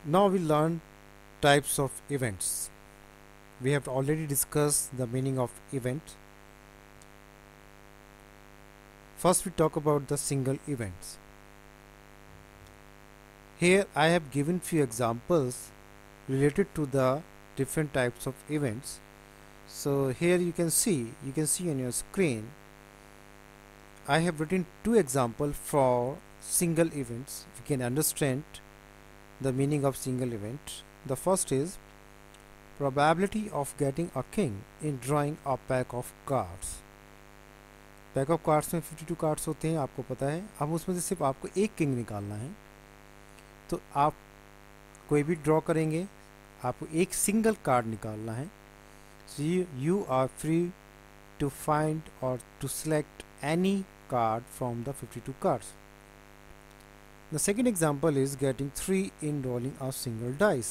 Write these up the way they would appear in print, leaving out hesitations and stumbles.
Now we learn types of events. We have already discussed the meaning of event. First we talk about the single events. Here I have given few examples related to the different types of events. So here you can see on your screen I have written two examples for single events. You can understand the meaning of single event. The first is probability of getting a king in drawing a pack of cards. Pack of cards में 52 cards होते हैं, आपको पता है. अब उसमें से सिर्फ आपको एक किंग निकालना है. तो आप कोई भी ड्रॉ करेंगे, आपको एक सिंगल कार्ड निकालना है. So you are free to find or to select any card from the 52 cards. The second example is getting 3 in rolling a single dice.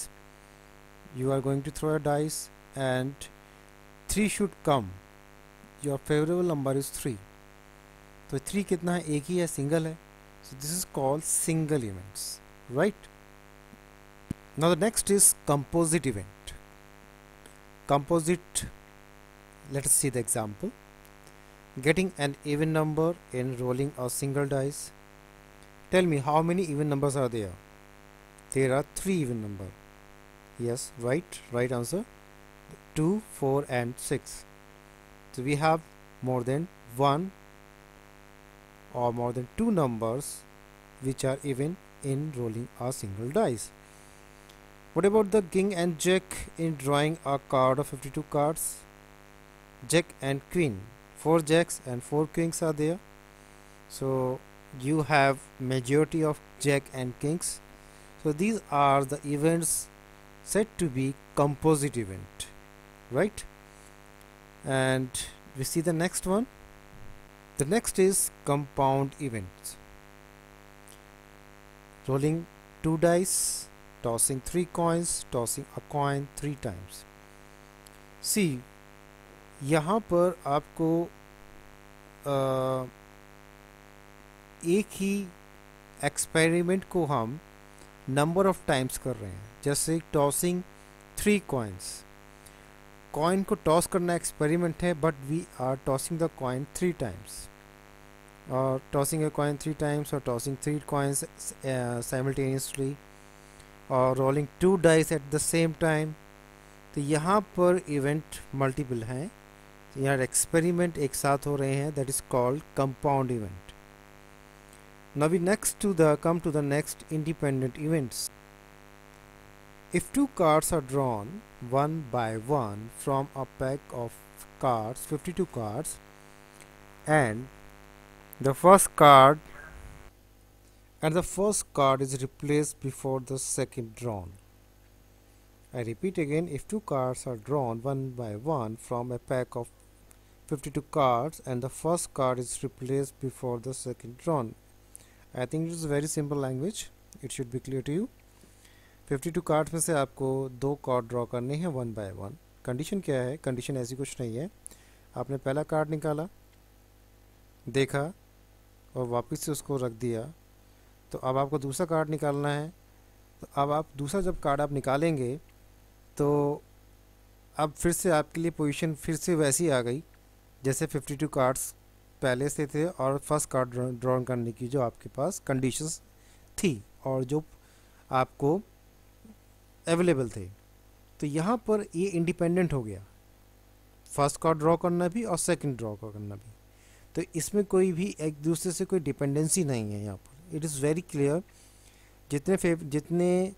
You are going to throw a dice and 3 should come. Your favorable number is 3. तो 3 कितना है? एक ही है, single है. So this is called single events, right? Now the next is composite event. Composite, let us see the example. Getting an even number in rolling a single dice. Tell me how many even numbers are there? There are 3 even numbers. Yes, right answer. 2, 4 and 6. So we have more than 1 or more than 2 numbers which are even in rolling a single dice. What about the king and jack in drawing a card of 52 cards? Jack and queen. 4 jacks and 4 kings are there. So you have majority of jack and kings. So these are the events said to be composite event, right? And we see the next one. The next is compound events. Rolling 2 dice, tossing 3 coins, tossing a coin 3 times. See, यहाँ पर आपको एक ही experiment को हम number of times कर रहे हैं. जैसे टॉसिंग 3 कॉइन्स. कॉइन को टॉस करना एक्सपेरिमेंट है, but we are tossing the coin 3 times. और टॉसिंग अ कॉइन 3 टाइम्स और टॉसिंग 3 कॉइन्स साइमल्टेनियसली और rolling 2 dice at the same time. तो यहाँ पर इवेंट मल्टीपल हैं. यहाँ एक्सपेरिमेंट एक साथ हो रहे हैं. That is called compound event. Now we next to the come to the next independent events. If 2 cards are drawn one by one from a pack of cards, 52 cards, and the first card is replaced before the second drawn. I repeat again, if 2 cards are drawn one by one from a pack of 52 cards and the first card is replaced before the second drawn. I think it is very simple language. It should be clear to you. 52 cards में से आपको 2 card draw करने हैं one by one. Condition क्या है? Condition ऐसी कुछ नहीं है. आपने पहला कार्ड निकाला, देखा और वापस से उसको रख दिया. तो अब आपको दूसरा कार्ड निकालना है. तो अब आप दूसरा जब कार्ड आप निकालेंगे तो अब फिर से आपके लिए पोजीशन फिर से वैसी आ गई जैसे 52 कार्ड्स पहले से थे और फर्स्ट कार्ड ड्रॉ करने की जो आपके पास कंडीशंस थी और जो आपको अवेलेबल थे. तो यहाँ पर ये इंडिपेंडेंट हो गया, फर्स्ट कार्ड ड्रॉ करना भी और सेकंड ड्रॉ करना भी. तो इसमें कोई भी एक दूसरे से कोई डिपेंडेंसी नहीं है. यहाँ पर इट इज़ वेरी क्लियर. जितने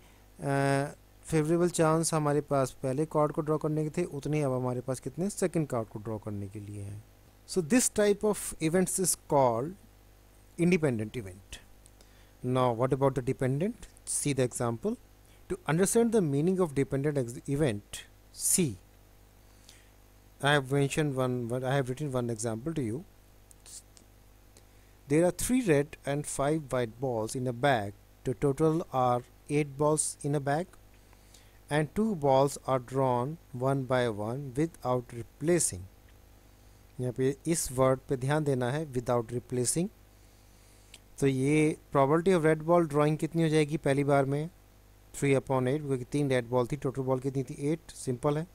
फेवरेबल चांस हमारे पास पहले कार्ड को ड्रॉ करने के थे, उतने अब हमारे पास कितने सेकंड कार्ड को ड्रॉ करने के लिए हैं. So this type of events is called independent event. Now what about the dependent? See the example. To understand the meaning of dependent event, see, I have written one example to you. There are 3 red and 5 white balls in a bag. The total are 8 balls in a bag, and 2 balls are drawn one by one without replacing. यहाँ पे इस word पे ध्यान देना है, without replacing. तो ये probability of red ball drawing कितनी हो जाएगी पहली बार में? 3/8, क्योंकि 3 रेड बॉल थी, टोटल बॉल कितनी थी 8, सिंपल है।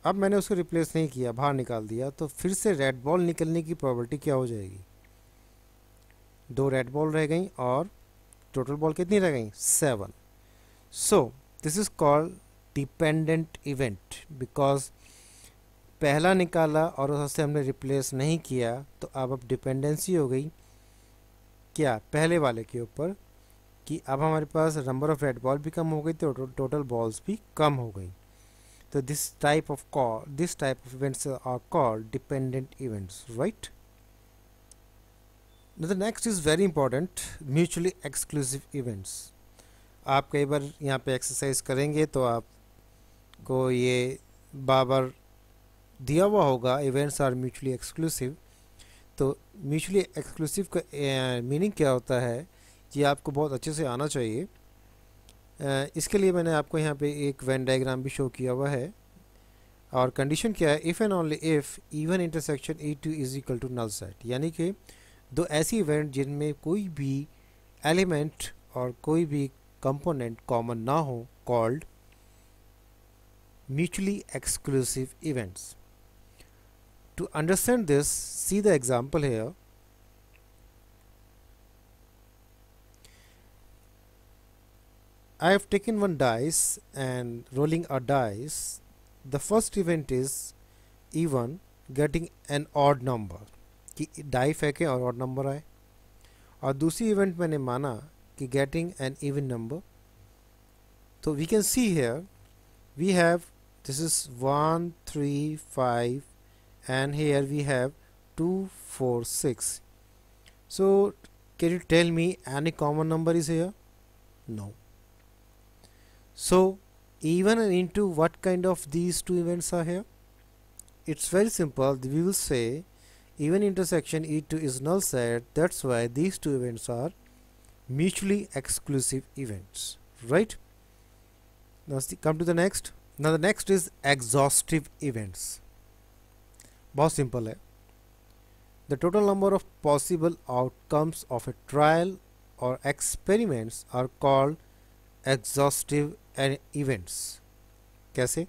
अब मैंने उसको रिप्लेस नहीं किया, बाहर निकाल दिया, तो फिर से रेड बॉल निकलने की प्रोबेबिलिटी क्या हो जाएगी, 2 रेड बॉल रह गई और टोटल बॉल कितनी रह गई 7। So this is called dependent event, because पहला निकाला और उससे हमने रिप्लेस नहीं किया, तो अब डिपेंडेंसी हो गई क्या, पहले वाले के ऊपर, कि अब हमारे पास नंबर ऑफ रेड बॉल भी कम हो गई, तो टोटल बॉल्स भी कम हो गई। तो this type of events are called dependent events, right. The next is very important, mutually exclusive events. आप कई बार यहाँ पे एक्सरसाइज करेंगे तो आपको ये बार दिया हुआ होगा, इवेंट्स आर म्यूचुअली एक्सक्लूसिव। तो म्यूचुअली एक्सक्लूसिव का मीनिंग क्या होता है, ये आपको बहुत अच्छे से आना चाहिए। इसके लिए मैंने आपको यहाँ पे एक वेन डायग्राम भी शो किया हुआ है, और कंडीशन क्या है, if and only if even intersection E2 is equal to null set, यानी कि दो ऐसी इवेंट जिनमें कोई भी एलिमेंट और कोई भी कंपोनेंट कॉमन ना हो, called mutually exclusive events. To understand this, see the example here. I have taken one dice and rolling a dice. The first event is even getting an odd number, कि die फेंके और odd number आए, और दूसरी event मैंने माना कि getting an even number. तो we can see here we have this is 1 3 5 and here we have 2 4 6. So can you tell me any common number is here? No. So even and into what kind of these two events are here? It's very simple. We will say even intersection E2 is null set, that's why these two events are mutually exclusive events, right? Now come to the next. Now the next is exhaustive events. बहुत simple है, the total number of possible outcomes of a trial or experiments are called exhaustive events. कैसे?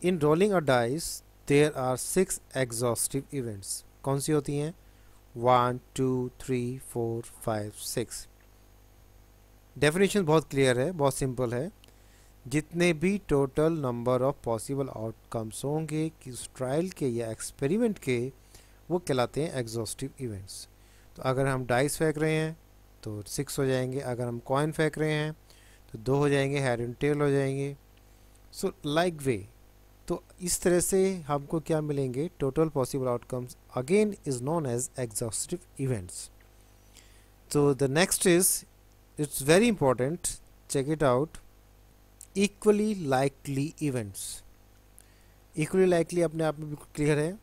In rolling a dice there are 6 exhaustive events. कौन सी होती हैं? 1 2 3 4 5 6। Definition बहुत clear है, बहुत सिंपल है, जितने भी total number of possible outcomes होंगे कि उस ट्रायल के या एक्सपेरिमेंट के, वो कहलाते हैं एग्जॉस्टिव इवेंट्स। तो अगर हम डाइस फेंक रहे हैं तो 6 हो जाएंगे, अगर हम कॉइन फेंक रहे हैं तो 2 हो जाएंगे, हेड एंड टेल हो जाएंगे। सो लाइक वे, तो इस तरह से हमको क्या मिलेंगे, total possible outcomes again is known as exhaustive events. तो the next is, it's very important, check it out, equally likely events. Equally likely अपने आप में बिल्कुल क्लियर है,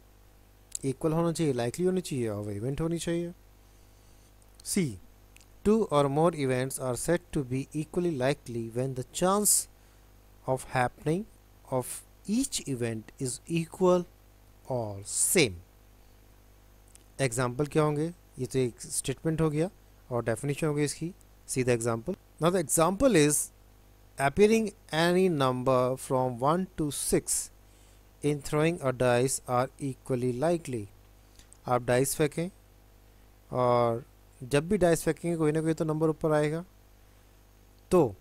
इक्वल होना चाहिए, लाइकली होनी चाहिए और इवेंट होनी चाहिए। सी, 2 or more events are said to be equally likely when the chance of happening of each event is equal or same. Example क्या होंगे? ये तो एक स्टेटमेंट हो गया और डेफिनेशन हो गई इसकी। See the example. Now the example is appearing any number from 1 to 6 in throwing a dice are equally likely. आप डाइस फेंकें और जब भी डाइस फेंकेंगे कोई ना कोई तो नंबर ऊपर आएगा, तो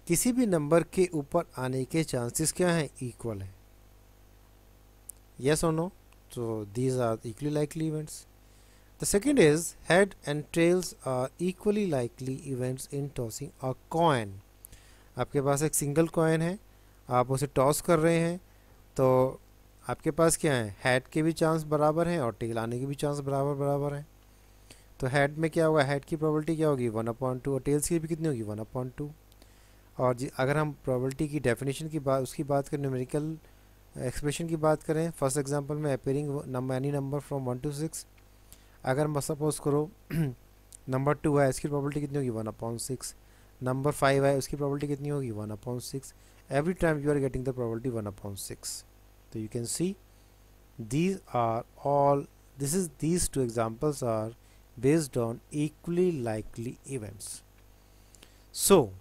किसी भी नंबर के ऊपर आने के चांसेस क्या हैं? इक्वल है। यस और नो? तो these are equally likely events. The second is head and tails are equally likely events in tossing a coin. आपके पास एक सिंगल कॉइन है, आप उसे टॉस कर रहे हैं, तो आपके पास क्या है, हेड के भी चांस बराबर हैं और टेल आने के भी चांस बराबर हैं। तो हेड में क्या होगा, हेड की प्रोबेबिलिटी क्या होगी 1/2, और टेल्स की भी कितनी होगी 1/2। और अगर हम प्रोबेबिलिटी की डेफिनेशन की बात, उसकी बात करें, न्यूमेरिकल एक्सप्रेशन की बात करें, फर्स्ट एग्जांपल में appearing any number from 1 to 6, अगर हम सपोज करो नंबर 2 है, इसकी प्रोबेबिलिटी कितनी होगी 1/6। नंबर 5 है, उसकी प्रोबेबिलिटी कितनी होगी 1/6। Every time you are getting the probability 1/6। तो you can see these are all, these two examples are based on equally likely events. So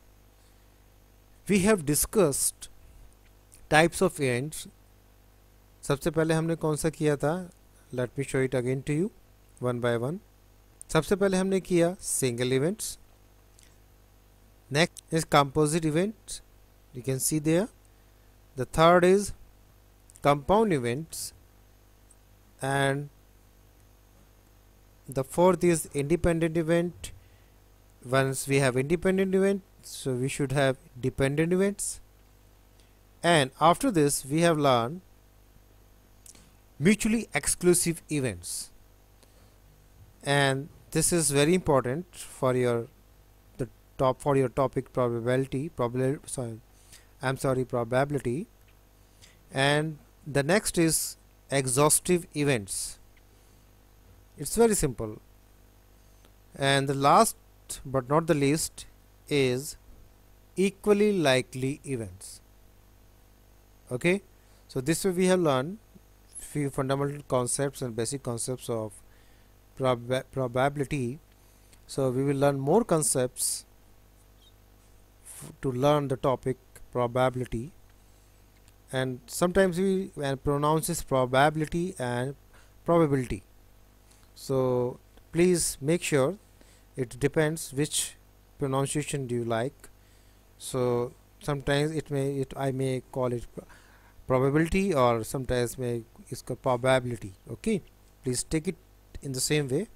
we have discussed types of events. सबसे पहले हमने कौन सा किया था? Let me show it again to you one by one. सबसे पहले हमने किया single events. Next is composite events. You can see there. The third is compound events, and the fourth is independent event. Once we have independent event, so we should have dependent events. And after this we have learned mutually exclusive events, and this is very important for your topic probability. Probability. And the next is exhaustive events. It's very simple. And the last but not the least is equally likely events. Okay, so this way we have learned few fundamental concepts and basic concepts of probability. So we will learn more concepts to learn the topic probability, and sometimes we pronounce this probability and probability. So please make sure, it depends which pronunciation do you like. So sometimes I may call it probability, or sometimes may is called probability. Okay, please take it in the same way.